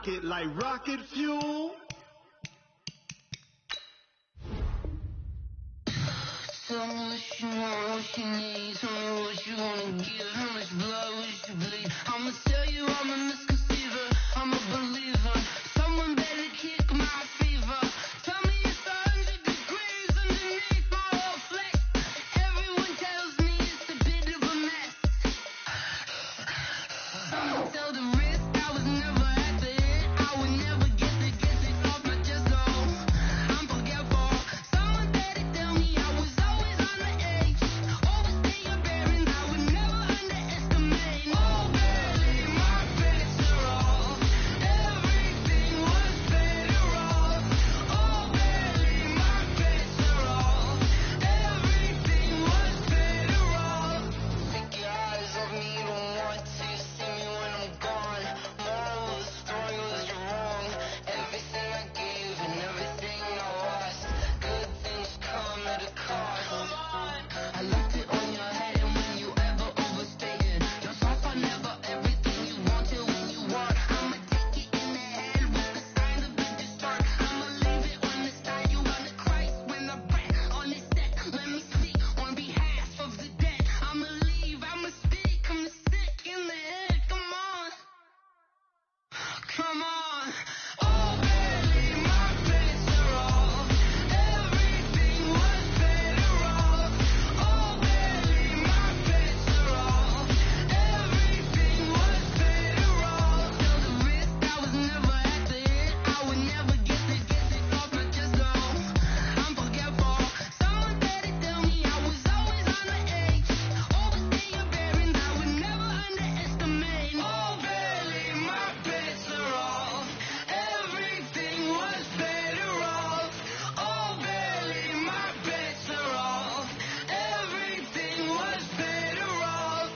it like rocket fuel. Tell me what you want, what you need. Tell me what you wanna give. How much blood would you bleed? I'ma tell you I'm a misconceiver. I'm a believer. Someone better kick my fever. Tell me it's 100 degrees underneath my whole flesh. Everyone tells me it's a bit of a mess. Someone tell the risk I was never at the end. I would never get it off my chest. No, I'm forgetful. Someone better tell me I was always on the edge. Overstay your bearings. I would never underestimate. Oh, barely my bets are off. Everything was better off. Oh, barely my bets are off. Everything was better off. Take your eyes off me, don't want to see me when I'm gone. Moral of the story was you're wrong. Everything I gave and everything I lost. Good things come at a cost. I left it on your head, and when you ever overstay it, yourself are never everything you wanted when you want. I'ma take it in the head with the signs of a start. I'ma leave it on the side. You wanna Christ when I breath on this set. Let me speak on behalf of the dead. I'ma leave, I'ma speak. I'm sick in the head. Come on. Come on. Oh, barely my bets are off. Everything was better off. Oh, barely my bets are off. Everything was better off. Tell the risk I was never at the end. I would never get it off my chest. No, I'm forgetful. Someone better tell me I was always on the edge. Overstay your bearings. I would never underestimate. Oh, barely my bets are off. Everything was better off. Oh, barely my bets are off. Everything was better off.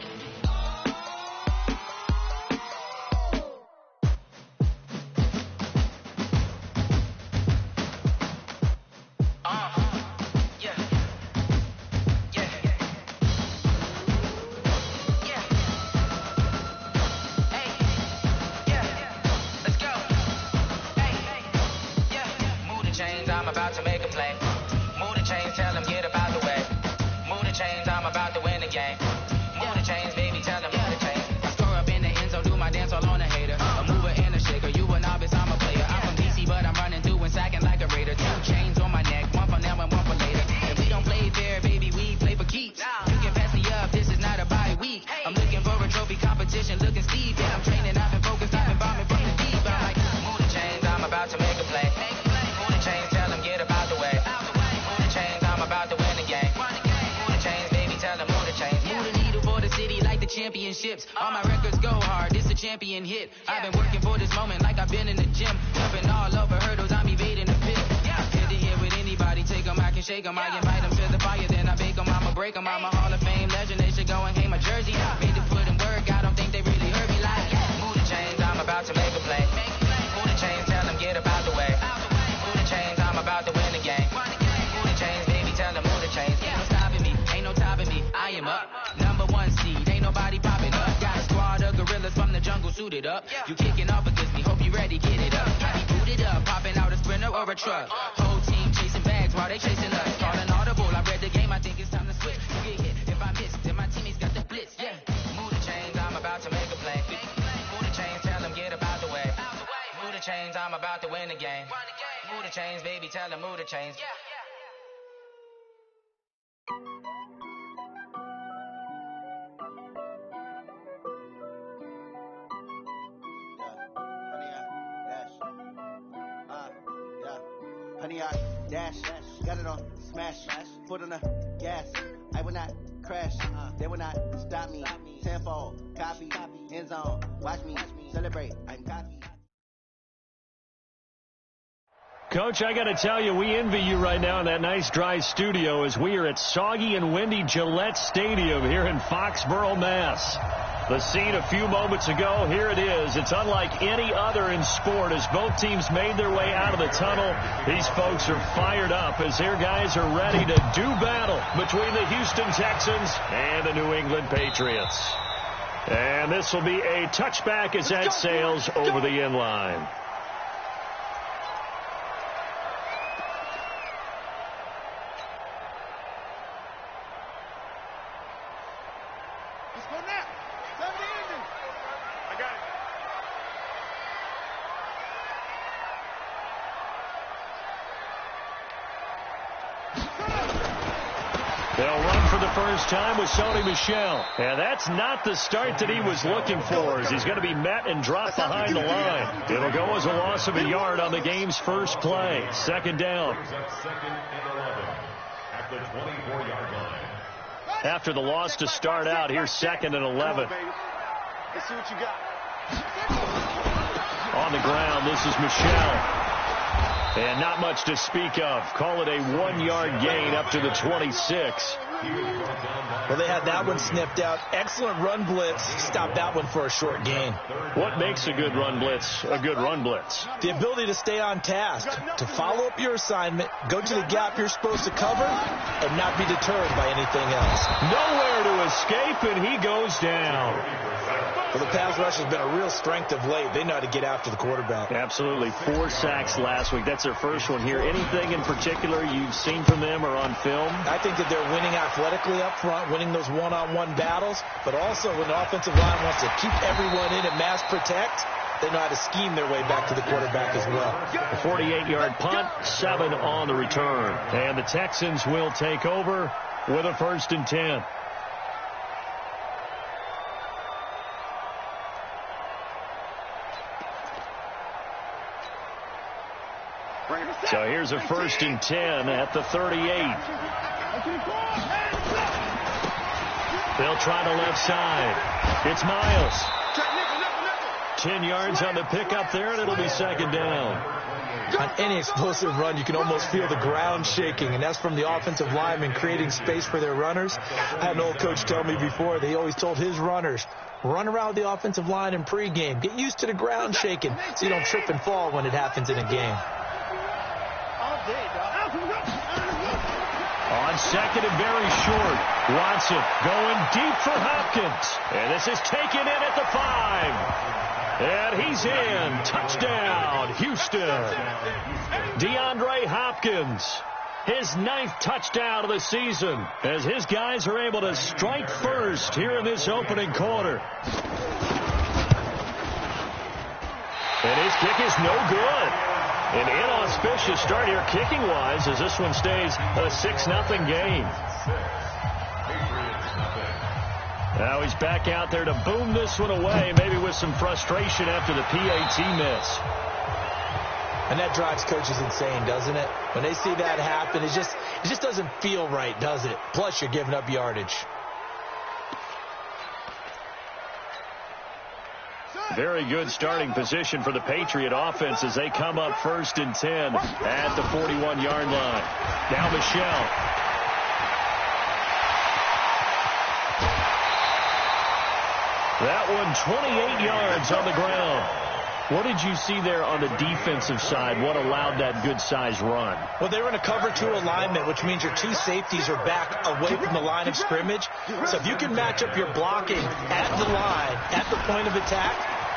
Yeah. Yeah. Yeah. Hey. Yeah. Let's go. Hey. Yeah. Move the chains, I'm about to make a play. Move the chains, tell them get about the way. Move the chains, I'm about to win the game. Move the chains, baby, tell them move the chains. I score up in the end zone, do my dance all on a hater. A mover and a shaker, you a novice, I'm a player. I'm from DC, but I'm running through and sacking like a raider. 2 chains on my neck, one for now and one for later. And we don't play fair, baby, we play for keeps. You can pass me up, this is not a bye week. I'm looking for a trophy competition, looking steep. Yeah, I'm training, I've been focused, I've been bombing from the deep. I'm like, move the chains, I'm about to make a play. Move the chains, tell them get about the way. Move the chains, I'm about to win the game. Move the chains, baby, tell them move the chains. Move the needle for the city like the championships. All my records go hard, this a champion hit. I've been working for this moment like I've been in the gym. Jumping all over hurdles, I'm evading the pit. Hit the hit with anybody, take them, I can shake them. I invite them to the fire, then I bake them, I'ma break them. I'm a Hall of Fame legend, they should go and hang my jersey. Made to put in work, I don't think they really heard me like, move the chains, I'm about to make a play. Move the chains, tell them get about the way. Move the chains, I'm about to win the game. Move the chains, baby, tell them move the chains. Ain't no stopping me, ain't no topping me, I am up. Number 1 seed, ain't nobody popping up. Got a squad of gorillas from the jungle suited up. You kicking off against me, hope you ready, get it up. I be booted up, popping out a sprinter or a truck. Whole team chasing bags while they chasing us. Calling audible, I read the game, I think it's time to switch. You get hit, if I miss, then my teammates got the blitz, yeah. Move the chains, I'm about to make a play. Move the chains, tell them get about the way. Move the chains, I'm about to win the game. Move the chains, baby, tell them move the chains. Honey, I dash, got it on smash, foot on the gas. I will not crash, they will not stop me. Tenfold, copy, end zone, watch me celebrate. I'm cocky. Coach, I got to tell you, we envy you right now in that nice dry studio as we are at soggy and windy Gillette Stadium here in Foxborough, Mass. The scene a few moments ago, here it is. It's unlike any other in sport as both teams made their way out of the tunnel. These folks are fired up as their guys are ready to do battle between the Houston Texans and the New England Patriots. And this will be a touchback as that sails over the end line. They'll run for the first time with Sony Michel. And that's not the start that he was looking for, as he's going to be met and dropped behind the line. It'll go as a loss of a yard on the game's first play. Second down. After the loss to start out, here's 2nd and 11. Let's see what you got. On the ground, this is Michel. And not much to speak of. Call it a 1-yard gain up to the 26. Well, they had that one snipped out. Excellent run blitz. Stopped that one for a short gain. What makes a good run blitz a good run blitz? The ability to stay on task, to follow up your assignment, go to the gap you're supposed to cover, and not be deterred by anything else. Nowhere to escape, and he goes down. Well, the pass rush has been a real strength of late. They know how to get after the quarterback. Absolutely. 4 sacks last week. That's their first one here. Anything in particular you've seen from them or on film? I think that they're winning athletically up front, winning those one-on-one battles, but also when the offensive line wants to keep everyone in and mass protect, they know how to scheme their way back to the quarterback as well. A 48-yard punt, 7 on the return. And the Texans will take over with a 1st and 10. So here's a 1st and 10 at the 38. They'll try the left side. It's Miles. 10 yards on the pickup there, and it'll be 2nd down. On any explosive run, you can almost feel the ground shaking, and that's from the offensive linemen creating space for their runners. I had an old coach tell me before, they always told his runners, run around the offensive line in pregame. Get used to the ground shaking so you don't trip and fall when it happens in a game. On 2nd and very short, Watson going deep for Hopkins. And this is taken in at the 5. And he's in. Touchdown, Houston. DeAndre Hopkins, his 9th touchdown of the season, as his guys are able to strike first here in this opening quarter. And his kick is no good. An inauspicious start here kicking-wise as this one stays a 6-0 game. Now he's back out there to boom this one away, maybe with some frustration after the PAT miss. And that drives coaches insane, doesn't it? When they see that happen, it just doesn't feel right, does it? Plus, you're giving up yardage. Very good starting position for the Patriot offense as they come up 1st and 10 at the 41-yard line. Now Michel. That one 28 yards on the ground. What did you see there on the defensive side? What allowed that good-sized run? Well, they were in a cover 2 alignment, which means your 2 safeties are back away from the line of scrimmage. So if you can match up your blocking at the line, at the point of attack,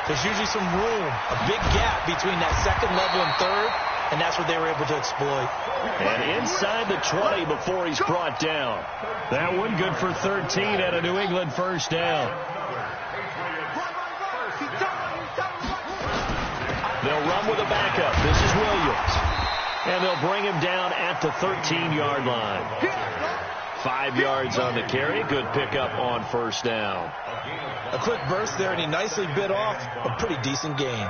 there's usually some room, a big gap between that 2nd level and 3rd, and that's what they were able to exploit. And inside the 20 before he's brought down. That one good for 13 at a New England 1st down. They'll run with a backup. This is Williams. And they'll bring him down at the 13-yard line. 5 yards on the carry. Good pickup on 1st down. A quick burst there, and he nicely bit off a pretty decent gain.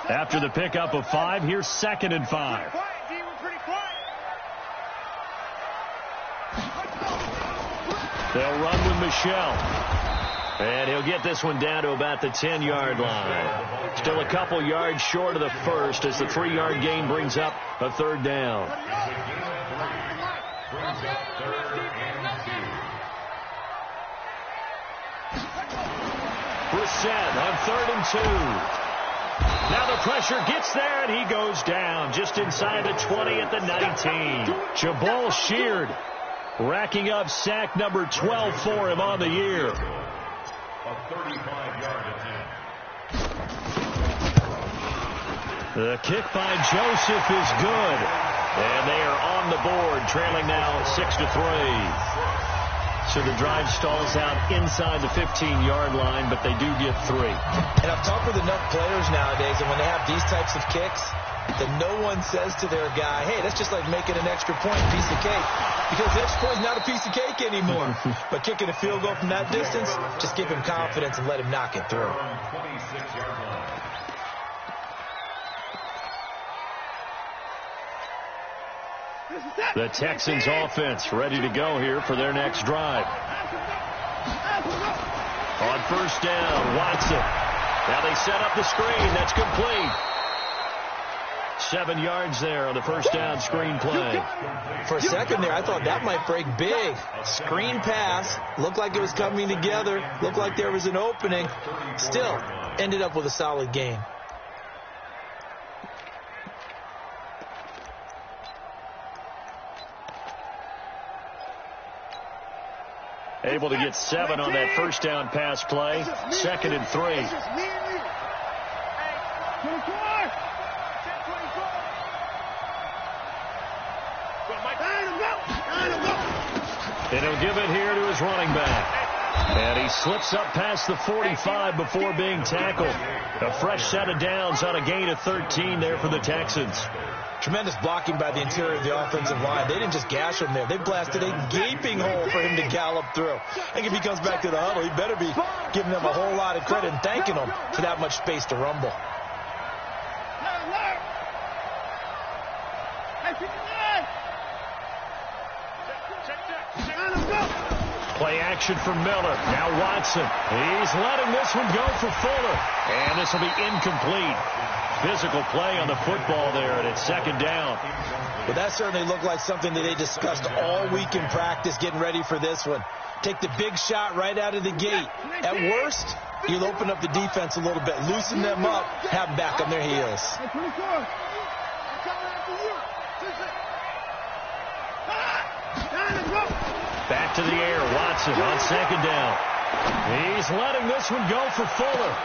After the pickup of 5, here's 2nd and 5. They'll run with Michel. And he'll get this one down to about the 10-yard line. Still a couple yards short of the 1st as the 3-yard gain brings up a 3rd down. Brissett on 3rd and 2. Now the pressure gets there, and he goes down just inside the 20 at the 19. Jabal Sheard racking up sack number 12 for him on the year. A 35-yard attempt. The kick by Joseph is good. And they are on the board, trailing now 6-3. So the drive stalls out inside the 15-yard line, but they do get 3. And I've talked with enough players nowadays, and when they have these types of kicks, that no one says to their guy, hey, that's just like making an extra point, piece of cake. Because the extra point is not a piece of cake anymore. But kicking a field goal from that distance, just give him confidence and let him knock it through. The Texans offense ready to go here for their next drive. On first down, Watson. Now they set up the screen. That's complete. 7 yards there on the first down screen play. For a second there, I thought that might break big. Screen pass. Looked like it was coming together. Looked like there was an opening. Still, ended up with a solid gain. Able to get 7 on that first down pass play. 2nd and 3. And he'll give it here to his running back. And he slips up past the 45 before being tackled. A fresh set of downs on a gain of 13 there for the Texans. Tremendous blocking by the interior of the offensive line. They didn't just gash him there. They blasted a gaping hole for him to gallop through. I think if he comes back to the huddle, he better be giving them a whole lot of credit and thanking them for that much space to rumble. Play action from Miller. Now Watson. He's letting this one go for Fuller. And this will be incomplete. Physical play on the football there, and it's 2nd down. Well, that certainly looked like something that they discussed all week in practice getting ready for this one. Take the big shot right out of the gate. At worst, you'll open up the defense a little bit, loosen them up, have them back on their heels. Back to the air. Watson on 2nd down. He's letting this one go for Fuller.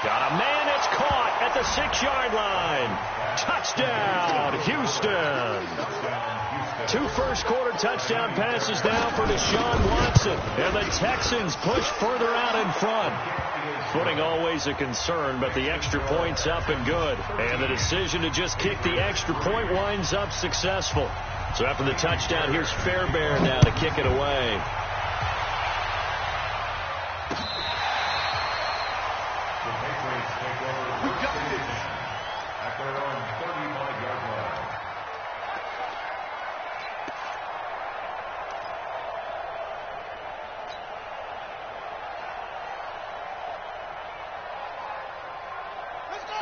Got a man. It's caught at the 6-yard line. Touchdown, Houston. 2 first-quarter touchdown passes now for Deshaun Watson. And the Texans push further out in front. Footing always a concern, but the extra point's up and good. And the decision to just kick the extra point winds up successful. So after the touchdown, here's Fairbairn now to kick it away.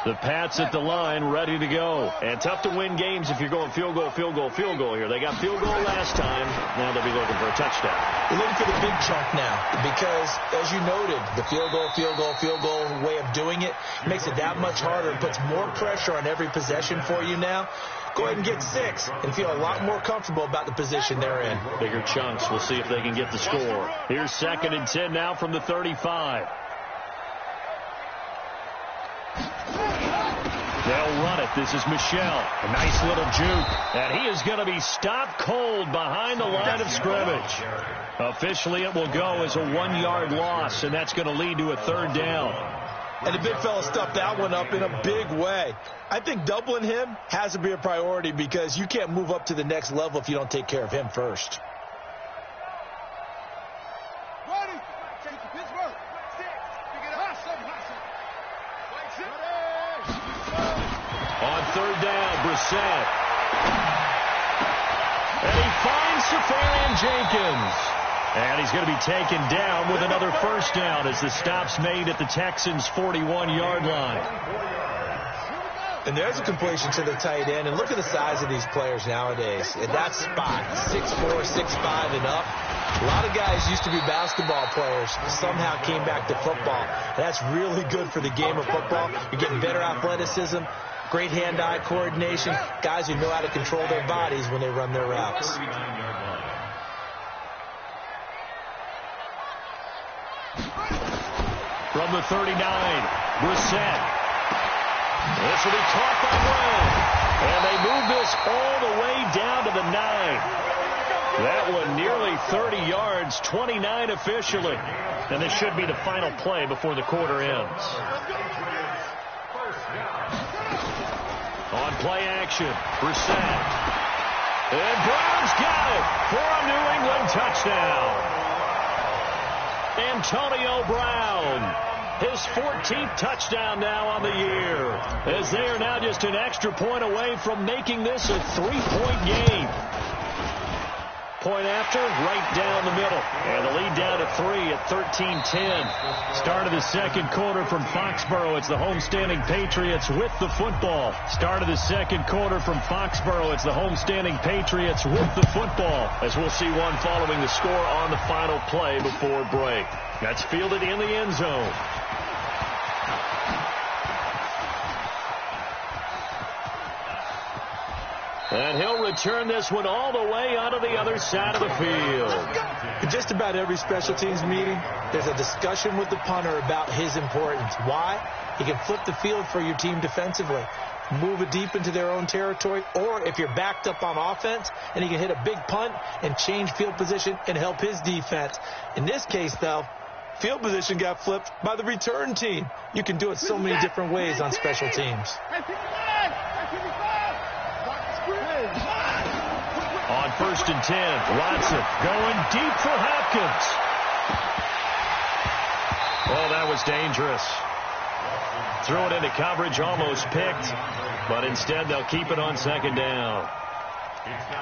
The Pats at the line, ready to go. And tough to win games if you're going field goal, field goal, field goal here. They got field goal last time. Now they'll be looking for a touchdown. They're looking for the big chunk now because, as you noted, the field goal way of doing it makes it that much harder and puts more pressure on every possession for you now. Go ahead and get 6 and feel a lot more comfortable about the position they're in. Bigger chunks. We'll see if they can get the score. Here's 2nd and 10 now from the 35. They'll run it. This is Michel. A nice little juke. And he is going to be stopped cold behind the line of scrimmage. Officially, it will go as a 1-yard loss, and that's going to lead to a 3rd down. And the big fella stuffed that one up in a big way. I think doubling him has to be a priority because you can't move up to the next level if you don't take care of him first. On 3rd down, Brissett. And he finds Safarian Jenkins. And he's going to be taken down with another 1st down as the stop's made at the Texans' 41-yard line. And there's a completion to the tight end. And look at the size of these players nowadays. At that spot, 6'4", 6'5", and up. A lot of guys used to be basketball players, somehow came back to football. That's really good for the game of football. You're getting better athleticism, great hand-eye coordination, guys who know how to control their bodies when they run their routes. From the 39, Brissett. This will be caught by Brown. And they move this all the way down to the 9. That one nearly 30 yards, 29 officially. And this should be the final play before the quarter ends. On Play action. Brissett. And Brown's got it for a New England touchdown. Antonio Brown, his 14th touchdown now on the year, as they are now just an extra point away from making this a 3-point game. Point after, right down the middle. And the lead down to 3 at 13-10. Start of the second quarter from Foxborough. It's the homestanding Patriots with the football. Start of the second quarter from Foxborough. It's the homestanding Patriots with the football. As we'll see one following the score on the final play before break. That's fielded in the end zone. And he'll return this one all the way onto the other side of the field. In just about every special teams meeting, there's a discussion with the punter about his importance. Why? He can flip the field for your team defensively, move it deep into their own territory, or if you're backed up on offense, and he can hit a big punt and change field position and help his defense. In this case, though, field position got flipped by the return team. You can do it so many different ways on special teams. On 1st and 10, Watson going deep for Hopkins. Oh, that was dangerous. Threw it into coverage, almost picked, but instead they'll keep it on second down.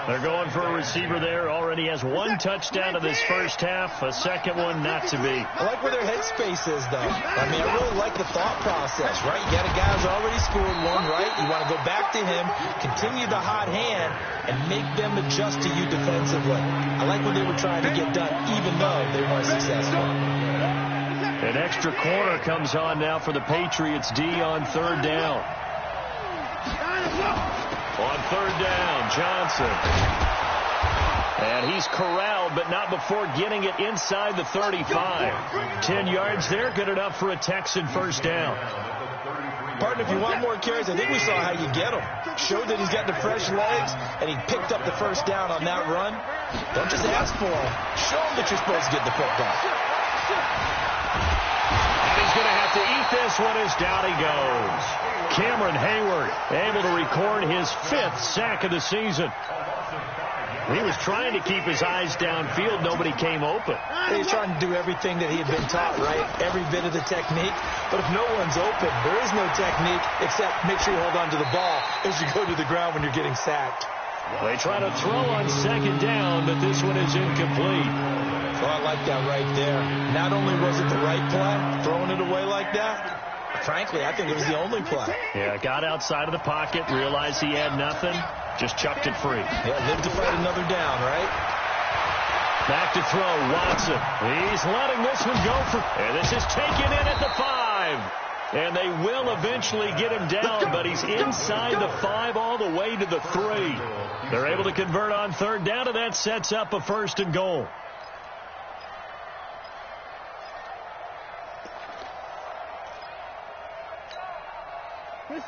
They're going for a receiver there. Already has one touchdown in this first half. A second one not to be. I like where their headspace is, though. I mean, I really like the thought process, right? You got a guy who's already scored one, right? You want to go back to him, continue the hot hand, and make them adjust to you defensively. I like what they were trying to get done, even though they weren't successful. An extra corner comes on now for the Patriots D on 3rd down. On 3rd down, Johnson. And he's corralled, but not before getting it inside the 35. 10 yards there, good enough for a Texan first down. Partner, if you want more carries, I think we saw how you get him. Showed that he's got the fresh legs, and he picked up the first down on that run. Don't just ask for him. Show him that you're supposed to get the football. And he's going to have to eat this one as down he goes. Cameron Hayward able to record his 5th sack of the season. He was trying to keep his eyes downfield. Nobody came open. He's trying to do everything that he had been taught, right? Every bit of the technique. But if no one's open, there is no technique except make sure you hold on to the ball as you go to the ground when you're getting sacked. They try to throw on second down, but this one is incomplete. Oh, I like that right there. Not only was it the right play, throwing it away like that, frankly, I think it was the only play. Yeah, got outside of the pocket, realized he had nothing, just chucked it free. Yeah, lived to fight another down, right? Back to throw, Watson. He's letting this one go for, and this is taken in at the 5. And they will eventually get him down, but he's inside the 5 all the way to the 3. They're able to convert on 3rd down, and that sets up a 1st and goal.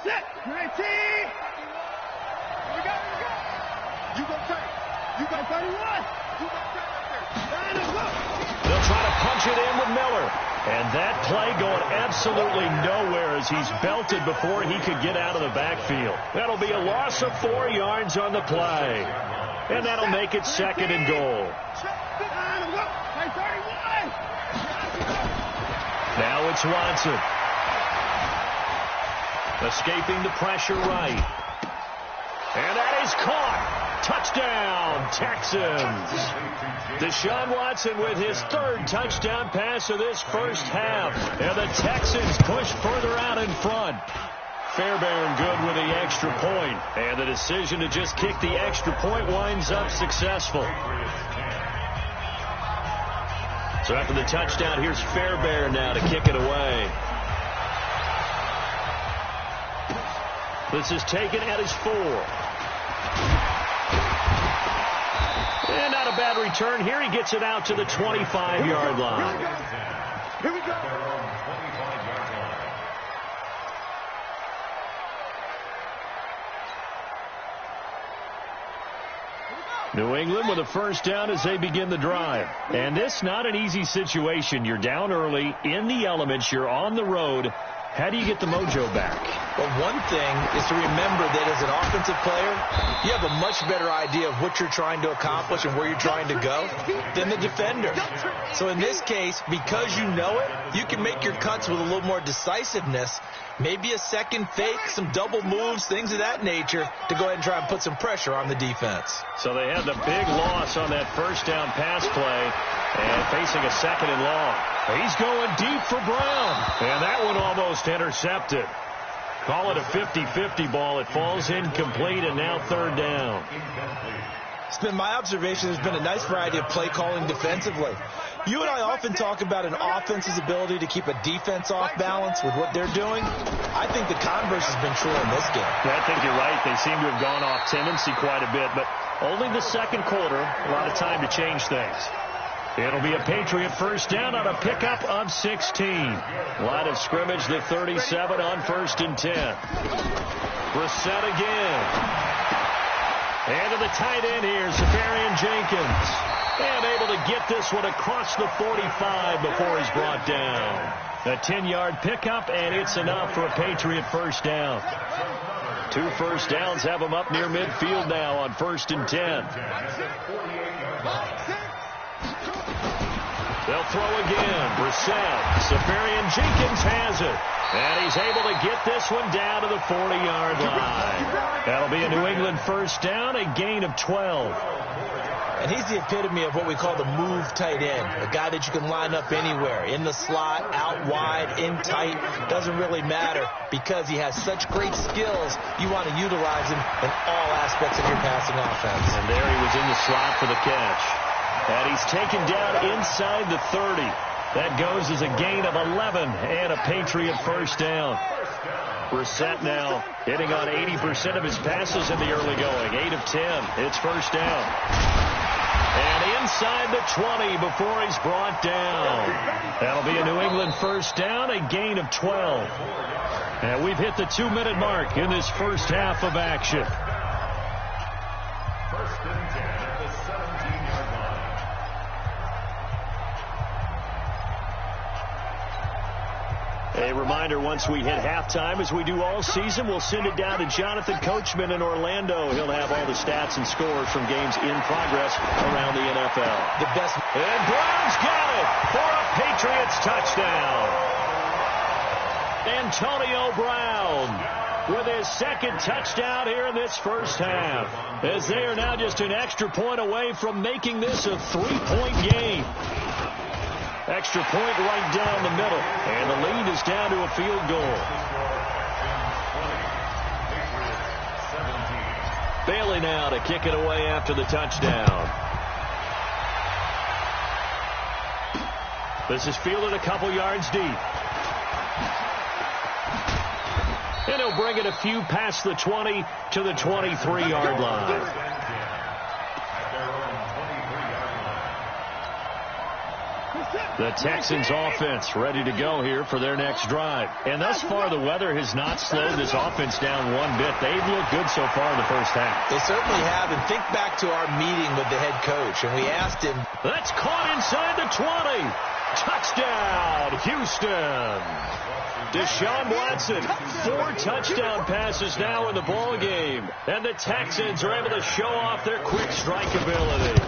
Set, 19. Here we go. You go take. You go 31. You go take up there. They'll try to punch it in with Miller. And that play going absolutely nowhere as he's belted before he could get out of the backfield. That'll be a loss of 4 yards on the play. And that'll make it 2nd and goal. Now it's Watson. Escaping the pressure right. And that is caught. Touchdown, Texans. Deshaun Watson with his 3rd touchdown pass of this first half. And the Texans push further out in front. Fairbairn good with the extra point. And the decision to just kick the extra point winds up successful. So after the touchdown, here's Fairbairn now to kick it away. This is taken at his 4. And not a bad return. Here he gets it out to the 25-yard line. Here we go. New England with a first down as they begin the drive. And this not an easy situation. You're down early in the elements. You're on the road. How do you get the mojo back? Well, one thing is to remember that as an offensive player, you have a much better idea of what you're trying to accomplish and where you're trying to go than the defender. So in this case, because you know it, you can make your cuts with a little more decisiveness, maybe a second fake, some double moves, things of that nature, to go ahead and try and put some pressure on the defense. So they had the big loss on that first down pass play and facing a second and long. He's going deep for Brown, and that one almost intercepted. Call it a 50-50 ball. It falls incomplete, and now third down. It's been my observation there's been a nice variety of play calling defensively. You and I often talk about an offense's ability to keep a defense off balance with what they're doing. I think the converse has been true in this game. Yeah, I think you're right. They seem to have gone off tendency quite a bit, but only the second quarter, a lot of time to change things. It'll be a Patriot first down on a pickup of 16. Line of scrimmage, the 37 on 1st and 10. Brissett again. And to the tight end here, Safarian Jenkins. And able to get this one across the 45 before he's brought down. A 10-yard pickup, and it's enough for a Patriot first down. 2 first downs have them up near midfield now on 1st and 10. They'll throw again. Brissett. Safarian Jenkins has it. And he's able to get this one down to the 40-yard line. That'll be a New England first down, a gain of 12. And he's the epitome of what we call the move tight end. A guy that you can line up anywhere. In the slot, out wide, in tight. Doesn't really matter because he has such great skills. You want to utilize him in all aspects of your passing offense. And there he was in the slot for the catch. And he's taken down inside the 30. That goes as a gain of 11 and a Patriot first down. Brissett now hitting on 80% of his passes in the early going. 8 of 10. It's first down. And inside the 20 before he's brought down. That'll be a New England first down, a gain of 12. And we've hit the 2-minute mark in this first half of action. First and 10 at the 17-yard line. A reminder, once we hit halftime, as we do all season, we'll send it down to Jonathan Coachman in Orlando. He'll have all the stats and scores from games in progress around the NFL. The best. And Brown's got it for a Patriots touchdown. Antonio Brown with his second touchdown here in this first half, as they are now just an extra point away from making this a 3-point game. Extra point right down the middle, and the lead is down to a field goal. Bailey now to kick it away after the touchdown. This is fielded a couple yards deep. And he'll bring it a few past the 20 to the 23-yard line. The Texans offense ready to go here for their next drive. And thus far, the weather has not slowed this offense down one bit. They've looked good so far in the first half. They certainly have. And think back to our meeting with the head coach, and we asked him. That's caught inside the 20. Touchdown, Houston. Deshaun Watson, 4 touchdown passes now in the ball game. And the Texans are able to show off their quick strike ability.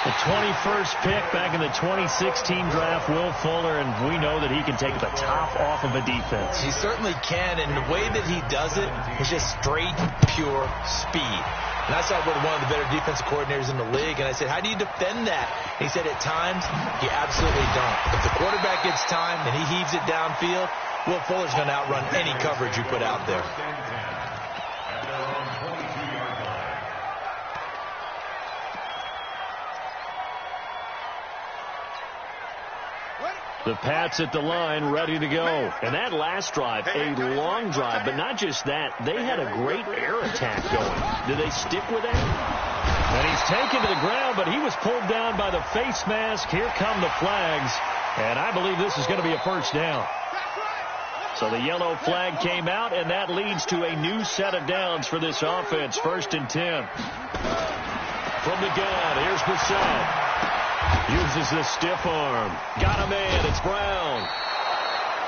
The 21st pick back in the 2016 draft, Will Fuller, and we know that he can take the top off of a defense. He certainly can, and the way that he does it is just straight, pure speed. And I saw with one of the better defensive coordinators in the league, and I said, how do you defend that? And he said, at times, you absolutely don't. If the quarterback gets time and he heaves it downfield, Will Fuller's going to outrun any coverage you put out there. The Pats at the line, ready to go. And that last drive, a long drive, but not just that. They had a great air attack going. Did they stick with that? And he's taken to the ground, but he was pulled down by the face mask. Here come the flags, and I believe this is going to be a first down. So the yellow flag came out, and that leads to a new set of downs for this offense. 1st and 10. From the gun, here's Brissett. Uses the stiff arm. Got a man. It's Brown.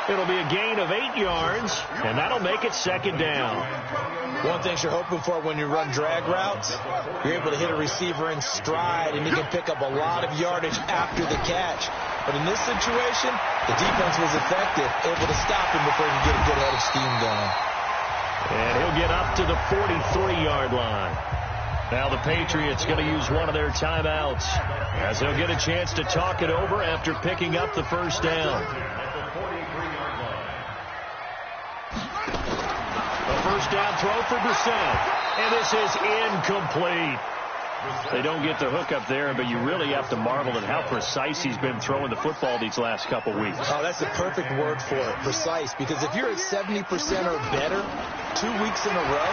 It'll be a gain of 8 yards, and that'll make it second down. One thing you're hoping for when you run drag routes, you're able to hit a receiver in stride, and he can pick up a lot of yardage after the catch. But in this situation, the defense was effective, able to stop him before he could get a good head of steam going. And he'll get up to the 43-yard line. Now the Patriots going to use one of their timeouts as they'll get a chance to talk it over after picking up the first down. A first down throw for Brissett, and this is incomplete. They don't get the hook up there, but you really have to marvel at how precise he's been throwing the football these last couple weeks. Oh, that's the perfect word for it, precise, because if you're at 70% or better 2 weeks in a row,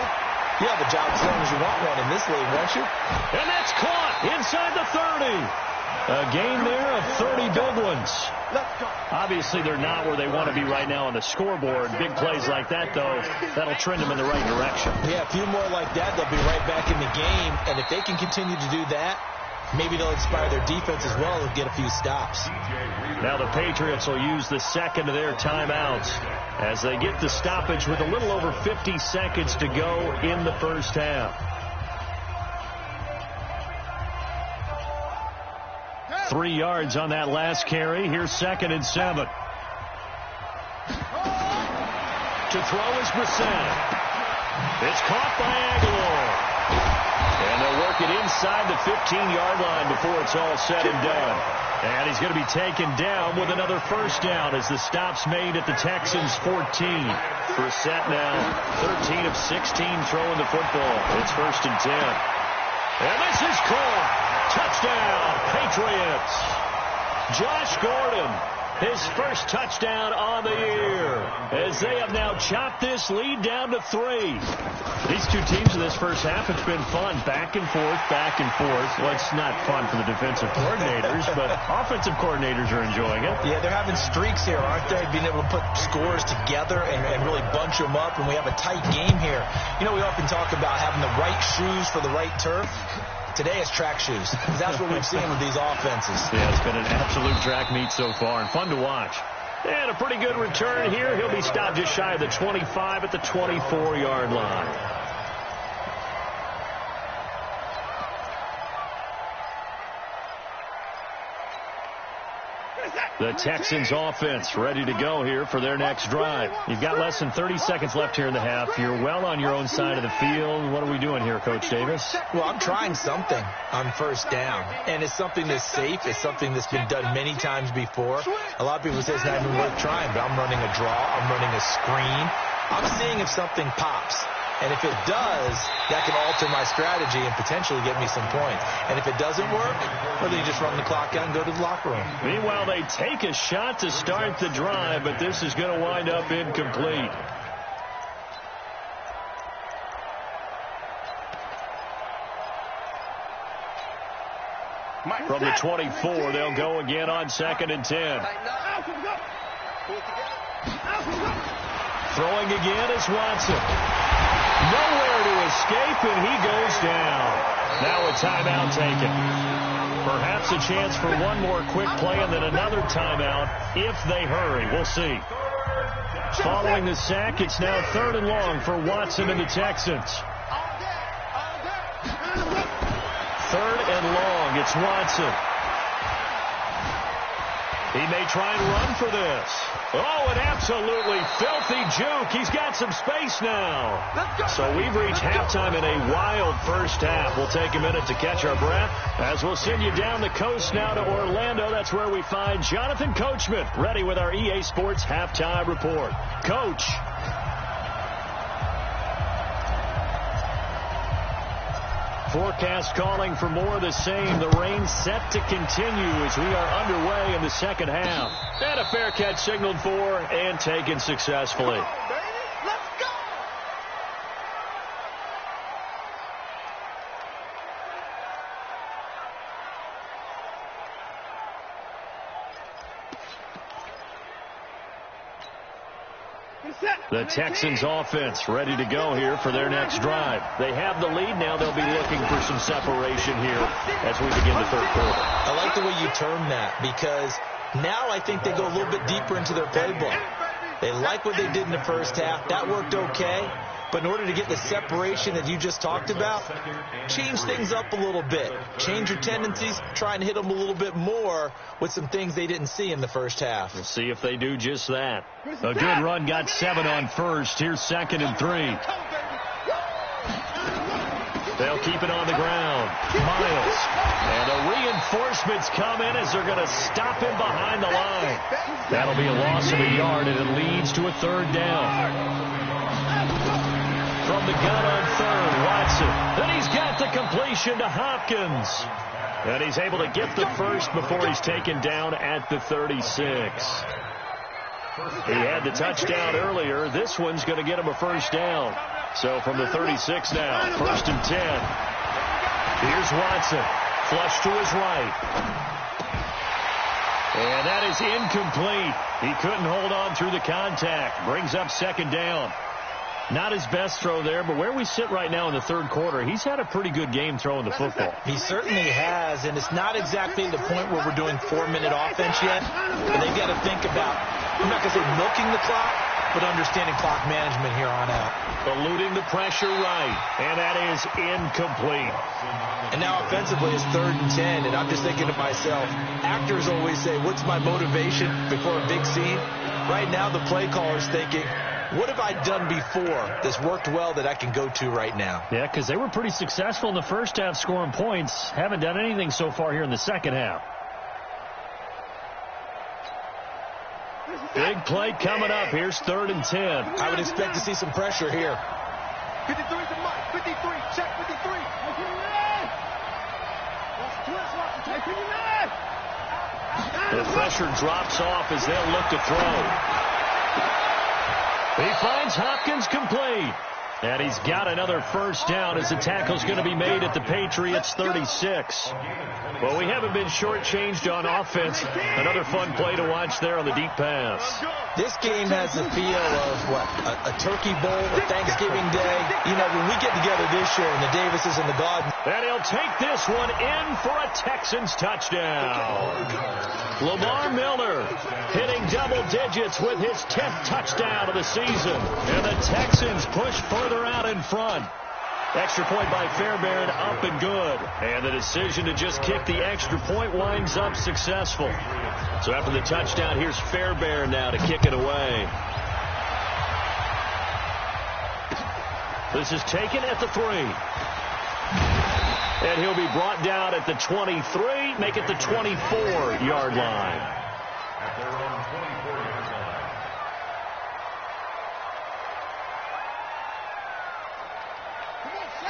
you have a job as long as you want one in this league, won't you? And that's caught inside the 30. A gain there of 30 big ones. Obviously, they're not where they want to be right now on the scoreboard. Big plays like that, though, that'll trend them in the right direction. Yeah, a few more like that, they'll be right back in the game. And if they can continue to do that, maybe they'll inspire their defense as well and get a few stops. Now the Patriots will use the second of their timeouts as they get the stoppage with a little over 50 seconds to go in the first half. 3 yards on that last carry. Here's 2nd and 7. To throw is Brissett. It's caught by Aguilar. And they'll work it inside the 15-yard line before it's all said and done. And he's going to be taken down with another first down as the stop's made at the Texans' 14. Brissett now 13 of 16 throwing the football. It's 1st and 10. And this is caught. Touchdown, Patriots. Josh Gordon, his first touchdown on the year, as they have now chopped this lead down to 3. These two teams in this first half, it's been fun. Back and forth, back and forth. Well, it's not fun for the defensive coordinators, but offensive coordinators are enjoying it. Yeah, they're having streaks here, aren't they? Being able to put scores together and really bunch them up, and we have a tight game here. You know, we often talk about having the right shoes for the right turf. Today it's track shoes. That's what we've seen with these offenses. Yeah, it's been an absolute track meet so far and fun to watch. And a pretty good return here. He'll be stopped just shy of the 25 at the 24-yard line. The Texans offense ready to go here for their next drive. You've got less than 30 seconds left here in the half. You're well on your own side of the field. What are we doing here, Coach Davis? Well, I'm trying something on first down, and it's something that's safe. It's something that's been done many times before. A lot of people say it's not even worth trying, but I'm running a draw. I'm running a screen. I'm seeing if something pops. And if it does, that can alter my strategy and potentially get me some points. And if it doesn't work, well, then you just run the clock out and go to the locker room. Meanwhile, they take a shot to start the drive, but this is going to wind up incomplete. From the 24, they'll go again on 2nd and 10. Throwing again is Watson. Nowhere to escape, and he goes down. Now a timeout taken. Perhaps a chance for one more quick play and then another timeout if they hurry. We'll see. Following the sack, it's now 3rd and long for Watson and the Texans. 3rd and long. It's Watson. He may try and run for this. Oh, an absolutely filthy juke. He's got some space now. So we've reached halftime in a wild first half. We'll take a minute to catch our breath as we'll send you down the coast now to Orlando. That's where we find Jonathan Coachman ready with our EA Sports Halftime Report. Coach. Forecast calling for more of the same. The rain set to continue as we are underway in the second half. And a fair catch signaled for and taken successfully. The Texans offense ready to go here for their next drive. They have the lead. Now they'll be looking for some separation here as we begin the third quarter. I like the way you term that because now I think they go a little bit deeper into their playbook. They like what they did in the first half. That worked okay. But in order to get the separation that you just talked about, change things up a little bit. Change your tendencies. Try and hit them a little bit more with some things they didn't see in the first half. We'll see if they do just that. A good run got 7 on first. Here's 2nd and 3. They'll keep it on the ground. Miles. And the reinforcements come in as they're going to stop him behind the line. That'll be a loss of a yard, and it leads to a 3rd down. From the gun on 3rd, Watson. Then he's got the completion to Hopkins. And he's able to get the first before he's taken down at the 36. He had the touchdown earlier. This one's going to get him a 1st down. So from the 36 now, 1st and 10. Here's Watson. Flush to his right. And that is incomplete. He couldn't hold on through the contact. Brings up 2nd down. Not his best throw there, but where we sit right now in the 3rd quarter, he's had a pretty good game throwing the football. He certainly has, and it's not exactly the point where we're doing 4-minute offense yet, but they've got to think about, I'm not going to say milking the clock, but understanding clock management here on out. Eluding the pressure right, and that is incomplete. And now offensively it's 3rd and 10, and I'm just thinking to myself, actors always say, what's my motivation before a big scene? Right now the play caller's thinking, what have I done before that's worked well that I can go to right now? Yeah, because they were pretty successful in the first half scoring points. Haven't done anything so far here in the second half. Big play coming up. Here's 3rd and 10. I would expect to see some pressure here. 53 to Mike. 53. Check 53. The pressure drops off as they'll look to throw. He finds Hopkins complete. And he's got another 1st down as the tackle's going to be made at the Patriots 36. Well, we haven't been shortchanged on offense. Another fun play to watch there on the deep pass. This game has the feel of, what, a turkey bowl, a Thanksgiving Day. You know, when we get together this year and the Davises and the Gardens. And he'll take this one in for a Texans touchdown. Lamar Miller hitting double digits with his 10th touchdown of the season. And the Texans push further out in front. Extra point by Fairbairn, up and good. And the decision to just kick the extra point winds up successful. So after the touchdown, here's Fairbairn now to kick it away. This is taken at the 3. And he'll be brought down at the 23, make it the 24-yard line. At their own 24-yard line.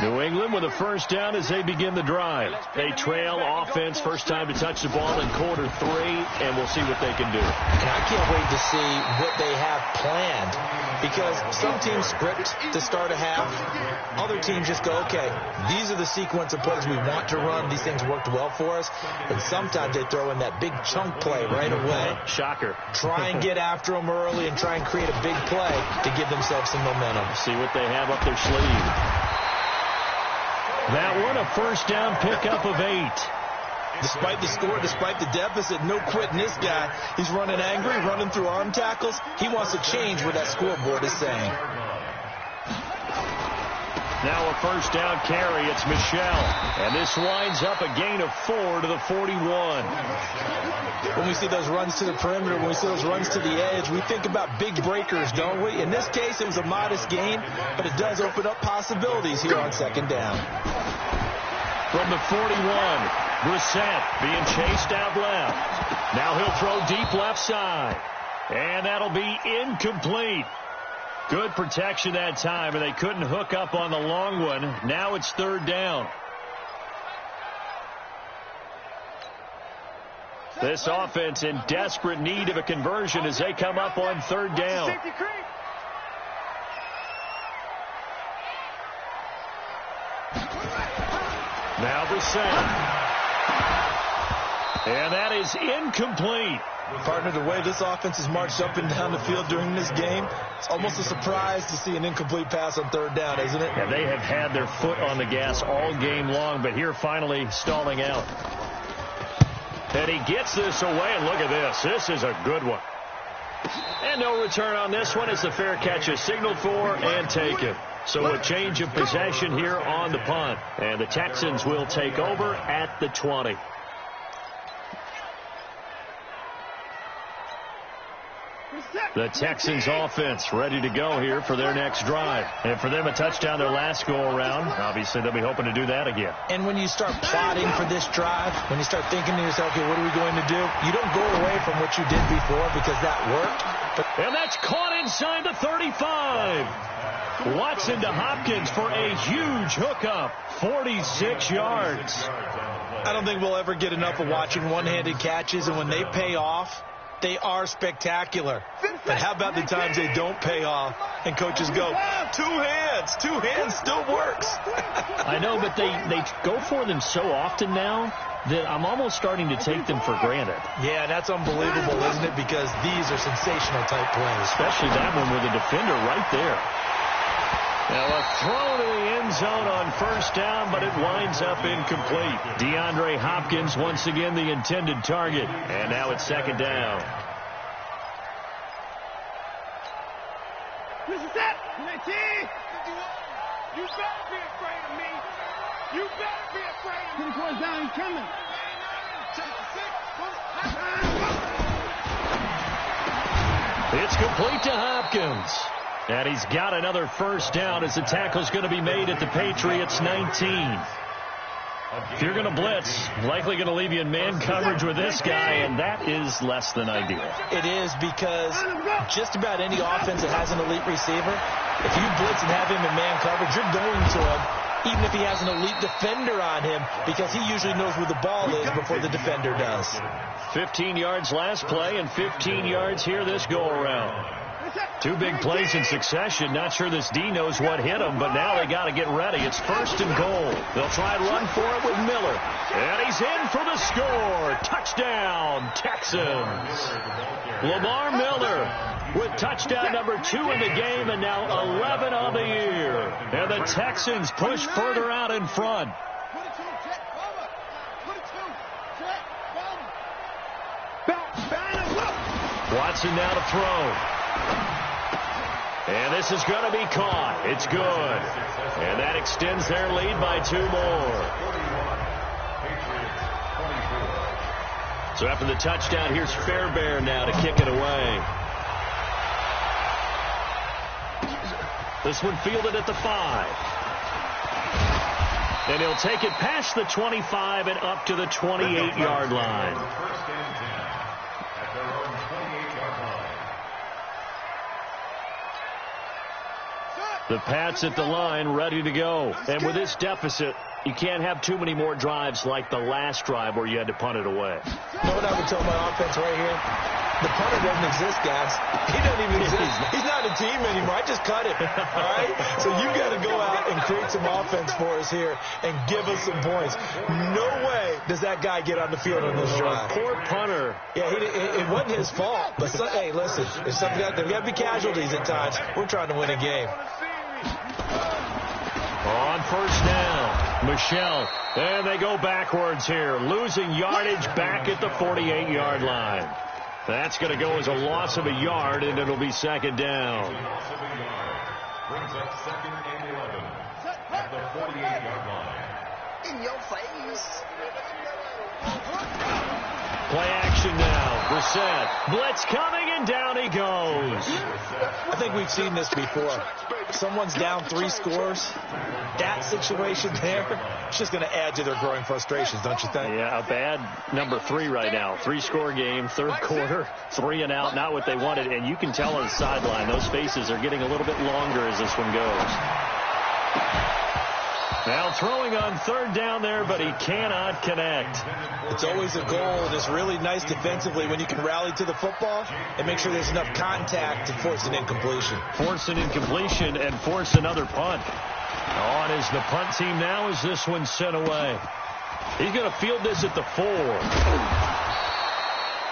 New England with a 1st down as they begin the drive. They trail offense, first time to touch the ball in quarter 3, and we'll see what they can do. And I can't wait to see what they have planned, because some teams script to start a half. Other teams just go, okay, these are the sequence of plays we want to run. These things worked well for us. And sometimes they throw in that big chunk play right away. Shocker. Try and get after them early and try and create a big play to give themselves some momentum. See what they have up their sleeve. That one, a 1st down pickup of 8. Despite the score, despite the deficit, no quitting this guy. He's running angry, running through arm tackles. He wants to change what that scoreboard is saying. Now a 1st down carry. It's Michelle. And this winds up a gain of 4 to the 41. When we see those runs to the perimeter, when we see those runs to the edge, we think about big breakers, don't we? In this case, it was a modest gain, but it does open up possibilities here on 2nd down. From the 41, Brissett being chased out left. Now he'll throw deep left side. And that'll be incomplete. Good protection that time, and they couldn't hook up on the long one. Now it's 3rd down. This offense in desperate need of a conversion as they come up on 3rd down. Now Brissett. And that is incomplete. Partner, the way this offense has marched up and down the field during this game, it's almost a surprise to see an incomplete pass on 3rd down, isn't it? Yeah, they have had their foot on the gas all game long, but here finally stalling out. And he gets this away, and look at this. This is a good one. And no return on this one as the fair catch is signaled for and taken. So a change of possession here on the punt. And the Texans will take over at the 20. The Texans offense ready to go here for their next drive. And for them, a touchdown their last go-around. Obviously, they'll be hoping to do that again. And when you start plotting for this drive, when you start thinking to yourself, okay, what are we going to do? You don't go away from what you did before because that worked. And that's caught inside the 35. Watson to Hopkins for a huge hookup. 46 yards. I don't think we'll ever get enough of watching one-handed catches, and when they pay off, they are spectacular. But how about the times they don't pay off and coaches go, two hands still works. I know, but they go for them so often now that I'm almost starting to take them for granted. Yeah, that's unbelievable, isn't it? Because these are sensational type plays. Especially that one with the defender right there. Now a throw to the end zone on first down, but it winds up incomplete. DeAndre Hopkins once again the intended target. And now it's second down. This is it. You better be afraid of me. You better be afraid of me. 24's down, he's coming. It's complete to Hopkins. And he's got another first down as the tackle's going to be made at the Patriots 19. If you're going to blitz, likely going to leave you in man coverage with this guy, and that is less than ideal. It is because just about any offense that has an elite receiver, if you blitz and have him in man coverage, you're going to him, even if he has an elite defender on him, because he usually knows where the ball is before the defender does. 15 yards last play and 15 yards here this go-around. Two big plays in succession. Not sure this D knows what hit him, but now they got to get ready. It's first and goal. They'll try and run for it with Miller. And he's in for the score. Touchdown, Texans. Lamar Miller with touchdown number 2 in the game and now 11 on the year. And the Texans push further out in front. Watson now to throw. And this is going to be caught. It's good. And that extends their lead by 2 more. So after the touchdown, here's Fairbairn now to kick it away. This one fielded at the 5. And he'll take it past the 25 and up to the 28-yard line. The Pats at the line ready to go. And with this deficit, you can't have too many more drives like the last drive where you had to punt it away. You know what I would tell my offense right here? The punter doesn't exist, guys. He doesn't even exist. He's not a team anymore. I just cut him. All right? So you got to go out and create some offense for us here and give us some points. No way does that guy get on the field on this drive. Poor punter. Yeah, it wasn't his fault. But, hey, listen, there's got to be casualties at times. We're trying to win a game. On first down, Michelle. And they go backwards here, losing yardage back at the 48-yard line. That's going to go as a loss of a yard, and it'll be second down. Brings up second and 11 at the 48-yard line. In your face. Play action now. Brissett. Blitz coming, and down he goes. I think we've seen this before. Someone's down 3 scores. That situation there, it's just going to add to their growing frustrations, don't you think? Yeah, a bad number 3 right now. 3-score game, third quarter, 3 and out, not what they wanted. And you can tell on the sideline, those faces are getting a little bit longer as this one goes. Now throwing on third down there, but he cannot connect. It's always a goal, and it's really nice defensively when you can rally to the football and make sure there's enough contact to force an incompletion. Force an incompletion and force another punt. On is the punt team now as this one's sent away. He's going to field this at the 4.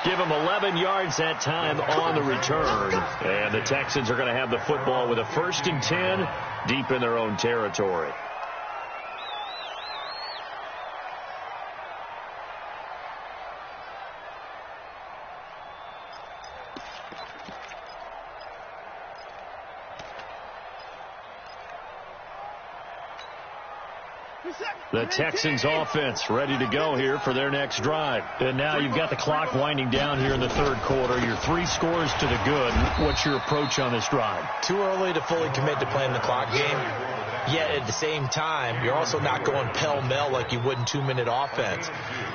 Give him 11 yards that time on the return. And the Texans are going to have the football with a 1st and 10 deep in their own territory. The Texans offense ready to go here for their next drive. And now you've got the clock winding down here in the third quarter. You're 3 scores to the good. What's your approach on this drive? Too early to fully commit to playing the clock game. Yet at the same time, you're also not going pell-mell like you would in 2-minute offense.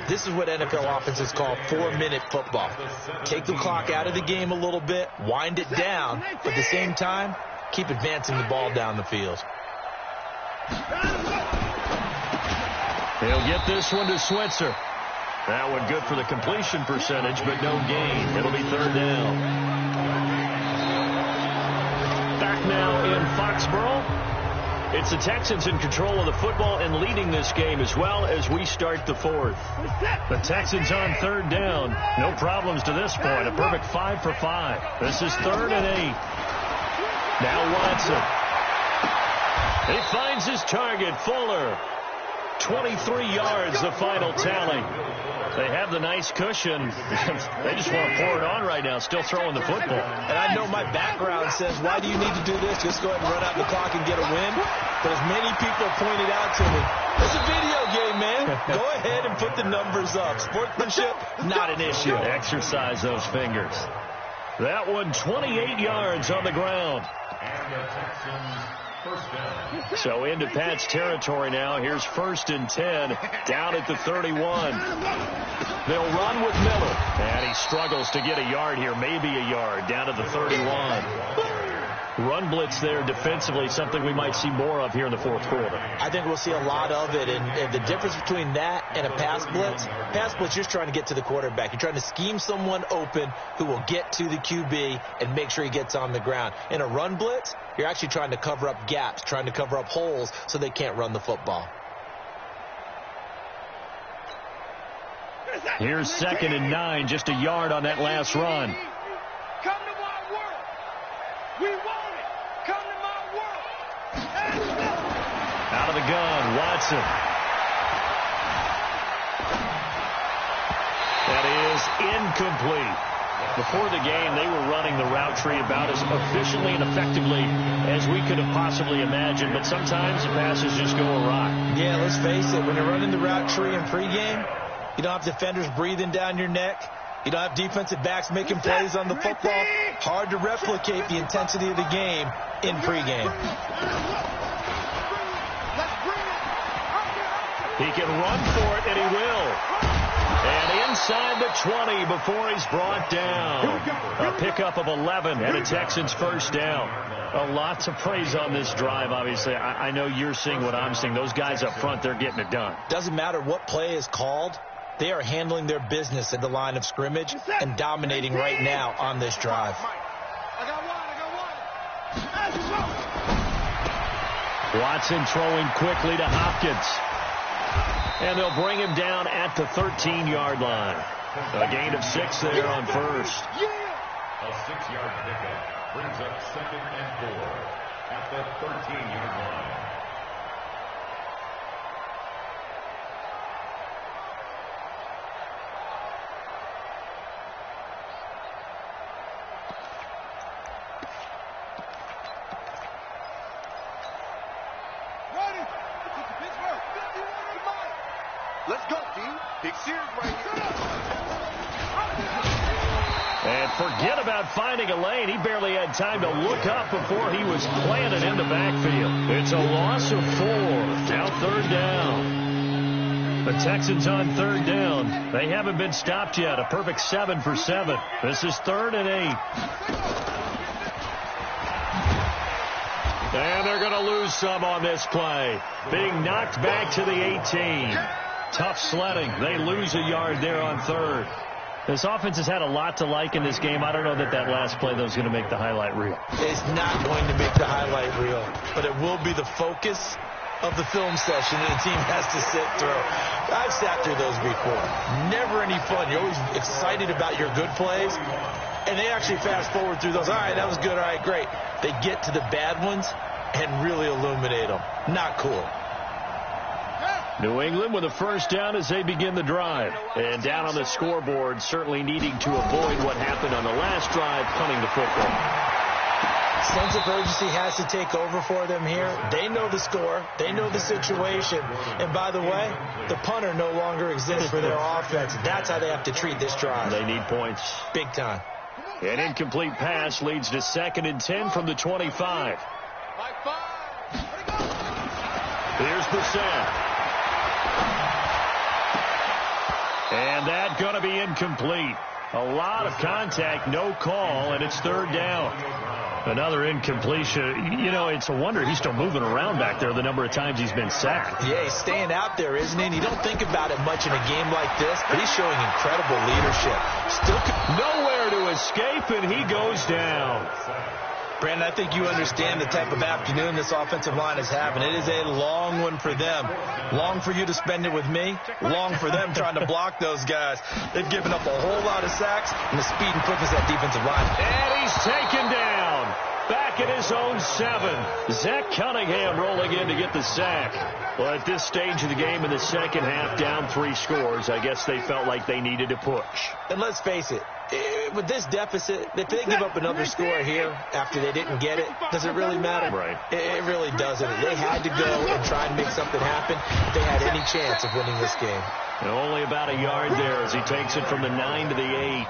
This is what NFL offenses call 4-minute football. Take the clock out of the game a little bit, wind it down, but at the same time, keep advancing the ball down the field. He'll get this one to Switzer. That one good for the completion percentage, but no gain. It'll be third down. Back now in Foxborough. It's the Texans in control of the football and leading this game as well as we start the fourth. The Texans on third down. No problems to this point. A perfect 5 for 5. This is 3rd and 8. Now Watson. He finds his target, Fuller. 23 yards, the final tally. They have the nice cushion. They just want to pour it on right now, still throwing the football. And I know my background says, why do you need to do this? Just go ahead and run out the clock and get a win. But as many people have pointed out to me, it's a video game, man. Go ahead and put the numbers up. Sportsmanship, not an issue. Exercise those fingers. That one, 28 yards on the ground. And the Texans first down. So into Pat's territory now. Here's 1st and 10 down at the 31. They'll run with Miller. And he struggles to get a yard here, maybe a yard, down at the 31. Run blitz there defensively, something we might see more of here in the fourth quarter. I think we'll see a lot of it. And the difference between that and a pass blitz, you're just trying to get to the quarterback. You're trying to scheme someone open who will get to the QB and make sure he gets on the ground. In a run blitz, you're actually trying to cover up gaps, trying to cover up holes so they can't run the football. Here's 2nd and 9, just a yard on that last run. Come to my world. We want it. Come to my world. Out of the gun, Watson. That is incomplete. Before the game, they were running the route tree about as efficiently and effectively as we could have possibly imagined, but sometimes the passes just go awry. Yeah, let's face it, when you're running the route tree in pregame, you don't have defenders breathing down your neck. You don't have defensive backs making plays on the football. Hard to replicate the intensity of the game in pregame. He can run for it, and he will. And inside the 20 before he's brought down. A pickup of 11 and a Texans first down. A lot to praise on this drive, obviously. I know you're seeing what I'm seeing. Those guys up front, they're getting it done. Doesn't matter what play is called. They are handling their business at the line of scrimmage and dominating right now on this drive. Watson throwing quickly to Hopkins. And they'll bring him down at the 13-yard line. A gain of 6 there on first. A 6-yard pickup brings up 2nd and 4 at the 13-yard line. Let's go, D. Big series right here. And forget about finding a lane. He barely had time to look up before he was planted in the backfield. It's a loss of 4. Now 3rd down. The Texans on 3rd down. They haven't been stopped yet. A perfect 7 for 7. This is 3rd and 8. And they're going to lose some on this play. Being knocked back to the 18. Tough sledding. They lose a yard there on 3rd. This offense has had a lot to like in this game. I don't know that last play, though, is going to make the highlight reel. It's not going to make the highlight reel, but it will be the focus of the film session that the team has to sit through. I've sat through those before. Never any fun. You're always excited about your good plays, and they actually fast forward through those. All right, that was good. All right, great. They get to the bad ones and really illuminate them. Not cool. New England with a first down as they begin the drive. And down on the scoreboard, certainly needing to avoid what happened on the last drive, punting the football. Sense of urgency has to take over for them here. They know the score. They know the situation. And by the way, the punter no longer exists for their offense. That's how they have to treat this drive. They need points. Big time. An incomplete pass leads to 2nd and 10 from the 25. Here's Brissett. And that going to be incomplete. A lot of contact, no call, and it's 3rd down. Another incompletion. You know, it's a wonder he's still moving around back there the number of times he's been sacked. Yeah, he's staying out there, isn't he? And you don't think about it much in a game like this, but he's showing incredible leadership. Still nowhere to escape, and he goes down. Brandon, I think you understand the type of afternoon this offensive line is having. It is a long one for them. Long for you to spend it with me. Long for them trying to block those guys. They've given up a whole lot of sacks, and the speed and quickness of that defensive line. And he's taken down. Back at his own 7. Zach Cunningham rolling in to get the sack. Well, at this stage of the game in the second half, down 3 scores, I guess they felt like they needed to push. And let's face it, with this deficit, if they give up another score here after they didn't get it, does it really matter? Right. It really doesn't. They had to go and try and make something happen if they had any chance of winning this game. And only about a yard there as he takes it from the 9 to the 8.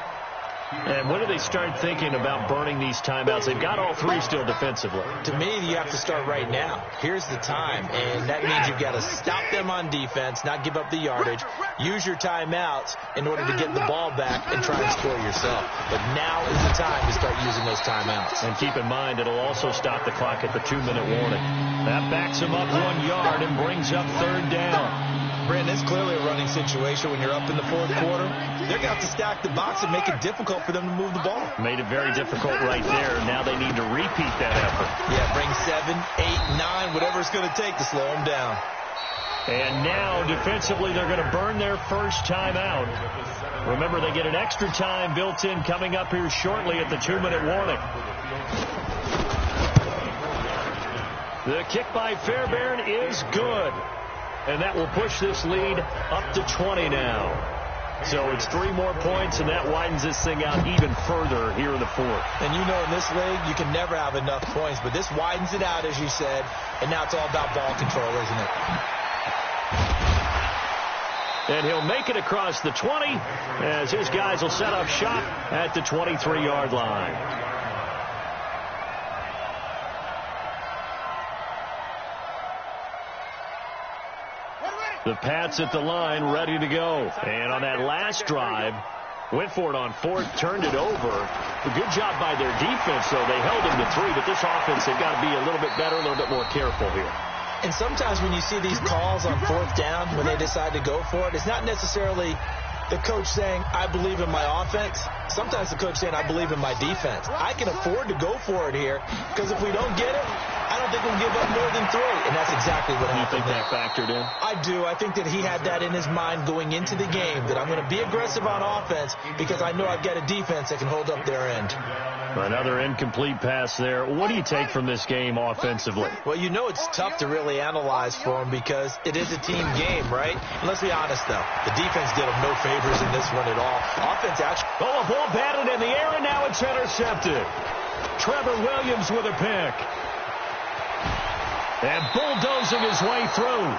And when do they start thinking about burning these timeouts? They've got all 3 still defensively. To me, you have to start right now. Here's the time, and that means you've got to stop them on defense, not give up the yardage, use your timeouts in order to get the ball back and try and score yourself. But now is the time to start using those timeouts. And keep in mind, it'll also stop the clock at the 2-minute warning. That backs them up 1 yard and brings up 3rd down. Brandon, it's clearly a running situation when you're up in the 4th quarter. They're going to have to stack the box and make it difficult for them to move the ball. Made it very difficult right there. Now they need to repeat that effort. Yeah, bring 7, 8, 9, whatever it's going to take to slow them down. And now, defensively, they're going to burn their first timeout. Remember, they get an extra time built in coming up here shortly at the 2-minute warning. The kick by Fairbairn is good. And that will push this lead up to 20 now. So it's 3 more points, and that widens this thing out even further here in the 4th. And you know in this league, you can never have enough points, but this widens it out, as you said, and now it's all about ball control, isn't it? And he'll make it across the 20 as his guys will set up shop at the 23-yard line. The Pats at the line, ready to go. And on that last drive, went for it on 4th, turned it over. A good job by their defense, though. They held them to 3, but this offense, they've got to be a little bit better, a little bit more careful here. And sometimes when you see these calls on 4th down, when they decide to go for it, it's not necessarily the coach saying, I believe in my offense. Sometimes the coach saying, I believe in my defense. I can afford to go for it here, because if we don't get it, I don't think we'll give up more than 3. And that's exactly what happened. You think that factored in? I do. I think that he had that in his mind going into the game, that I'm going to be aggressive on offense because I know I've got a defense that can hold up their end. Another incomplete pass there. What do you take from this game offensively? Well, you know it's tough to really analyze for him because it is a team game, right? And let's be honest, though. The defense did him no favors in this one at all. Offense actually... Oh, a ball batted in the air, and now it's intercepted. Trevor Williams with a pick. And bulldozing his way through.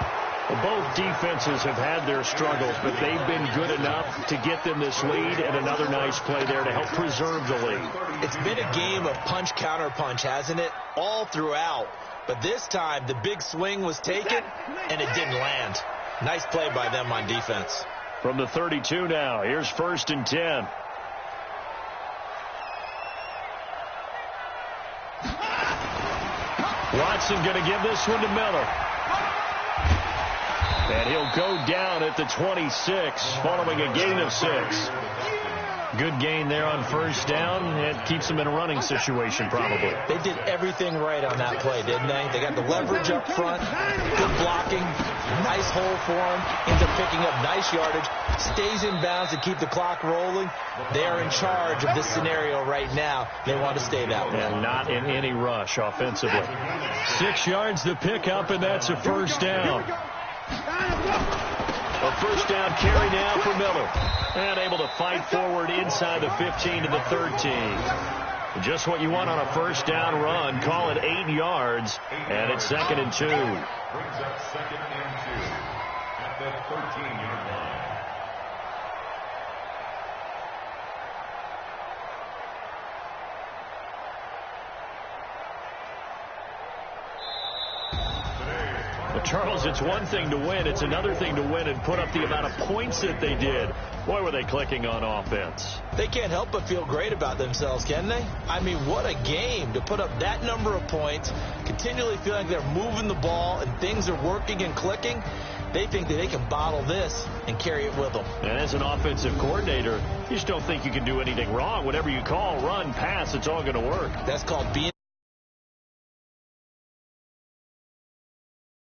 Both defenses have had their struggles, but they've been good enough to get them this lead, and another nice play there to help preserve the lead. It's been a game of punch-counter-punch, hasn't it? All throughout. But this time, the big swing was taken, and it didn't land. Nice play by them on defense. From the 32 now, here's 1st and 10. Watson going to give this one to Miller. And he'll go down at the 26 following a gain of 6. Good gain there on 1st down. It keeps them in a running situation probably. They did everything right on that play, didn't they? They got the leverage up front, good blocking, nice hole for him, ends up picking up nice yardage, stays in bounds to keep the clock rolling. They are in charge of this scenario right now. They want to stay that way. And not in any rush offensively. 6 yards to pick up, and that's a 1st down. A 1st down carry now for Miller. And able to fight forward inside the 15 to the 13. Just what you want on a first down run. Call it 8 yards, and it's 2nd and 2. Brings up 2nd and 2 at the 13-yard line. Charles, it's one thing to win. It's another thing to win and put up the amount of points that they did. Boy, were they clicking on offense. They can't help but feel great about themselves, can they? I mean, what a game to put up that number of points, continually feeling like they're moving the ball and things are working and clicking. They think that they can bottle this and carry it with them. And as an offensive coordinator, you just don't think you can do anything wrong. Whatever you call, run, pass, it's all going to work. That's called being